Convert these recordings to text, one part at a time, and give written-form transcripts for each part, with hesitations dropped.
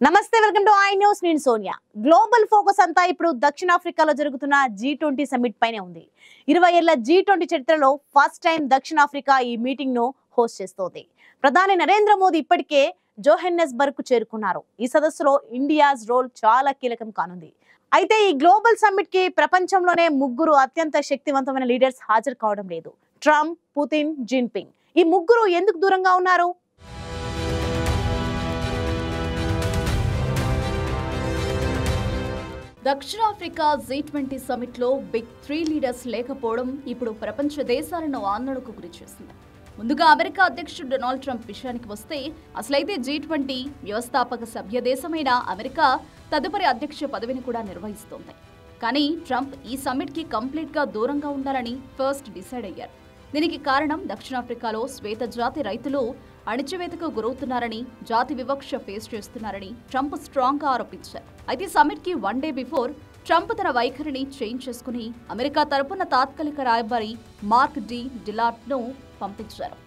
నమస్తే, welcome to I news. నేను Sonia. Global focus అంతా ఇప్పుడు దక్షిణాఫ్రికాలో జరుగుతున్న G20 సమిట్ పైనే ఉంది. 20 ఏళ్ల G20 చరిత్రలో ఫస్ట్ టైం దక్షిణాఫ్రికా ఈ మీటింగ్ ను హోస్ట్ చేస్తోంది. ప్రధాని నరేంద్ర మోదీ ఇప్పటికే జోహెన్నెస్బర్గ్ కు చేరుకున్నారు. ఈ సదస్సులో ఇండియాస్ రోల్ చాలా కీలకం కానుంది. అయితే ఈ గ్లోబల్ సమ్మిట్ కి ప్రపంచంలోనే ముగ్గురు అత్యంత శక్తివంతమైన లీడర్స్ హాజరు కావడం లేదు. Trump, Putin, Jinping. ఈ ముగ్గురు ఎందుకు దూరంగా ఉన్నారు? దక్షిణాఫ్రికా G20 సమిట్ లో బిగ్ 3 లీడర్స్ లేకపోవడం ఇప్పుడు ప్రపంచ దేశాలను ఆందోళనకు గురిచేసింది. ముందుగా అమెరికా అధ్యక్షుడు డొనాల్డ్ ట్రంప్ విషయానికి వస్తే, అసలైతే G20 వ్యవస్థాపక సభ్య దేశమైన అమెరికా తదుపరి అధ్యక్ష పదవిని కూడా నిర్వహిస్తోంది. కానీ ట్రంప్ ఈ సమిట్ కి కంప్లీట్ గా దూరంగా ఉండాలని ఫస్ట్ డిసైడ్ అయ్యారు. దీనికి కారణం దక్షిణాఫ్రికాలో శ్వేత జాతి రైతులు అణిచివేతకు గురవుతున్నారని, జాతి వివక్ష ఫేస్ చేస్తున్నారని ట్రంప్ స్ట్రాంగ్ గా ఆరోపించారు. అయితే సమిట్ కి 1 డే బిఫోర్ ట్రంప్ తన వైఖరిని చేంజ్ చేసుకుని అమెరికా తరపున తాత్కాలిక రాయబారి మార్క్ డి డిలార్ట్ ను పంపించారు.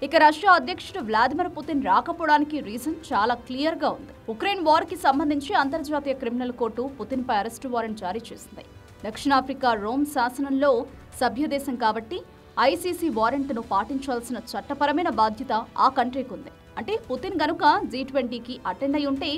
ఇక రష్యా అధ్యక్షుడు వ్లాదిమిర్ పుతిన్ రాకపోవడానికి రీజన్ చాలా క్లియర్ గా ఉంది. ఉక్రెయిన్ వార్ కి సంబంధించి అంతర్జాతీయ క్రిమినల్ కోర్టు పుతిన్ పై అరెస్టు వారెంట్ జారీ చేసింది. దక్షిణాఫ్రికా రోమ్ శాసనంలో సభ్యదేశం కాబట్టి ఐసీసీ వారెంట్ను పాటించాల్సిన చట్టపరమైన బాధ్యత ఆ కంట్రీకి ఉంది. అంటే పుతిన్ గనుక G20కి అటెండ్ అయి ఉంటే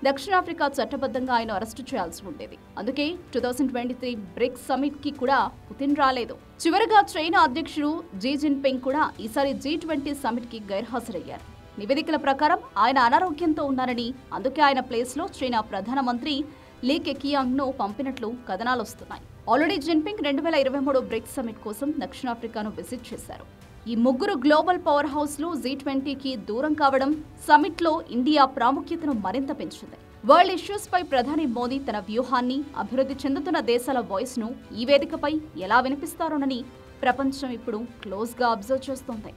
దక్షిణాఫ్రికా చట్టబద్ధంగా ఆయన అరెస్టు చేయాల్సి ఉండేది. అందుకే 2023 బ్రిక్స్ సమిట్ కి కూడా పుతిన్ రాలేదు. చివరిగా చైనా అధ్యక్షుడు జీ జిన్పింగ్ కూడా ఈసారి G20 సమిట్ కి గైర్హాజరయ్యారు. నివేదికల ప్రకారం ఆయన అనారోగ్యంతో ఉన్నారని, అందుకే ఆయన ప్లేస్ లో చైనా ప్రధానమంత్రి లీ కెకియాంగ్ ను పంపినట్లు కథనాలు వస్తున్నాయి. ఆల్రెడీ జిన్పింగ్ 2023 బ్రిక్స్ సమిట్ కోసం దక్షిణాఫ్రికాను విజిట్ చేశారు. ఈ ముగ్గురు గ్లోబల్ పవర్ హౌస్లు G20కి దూరం కావడం సమిట్ లో ఇండియా ప్రాముఖ్యతను మరింత పెంచింది. వరల్డ్ ఇష్యూస్ పై ప్రధాని మోదీ తన వ్యూహాన్ని, అభివృద్ధి చెందుతున్న దేశాల వాయిస్ ను ఈ వేదికపై ఎలా వినిపిస్తారోనని ప్రపంచం ఇప్పుడు క్లోజ్ గా అబ్జర్వ్ చేస్తోంది.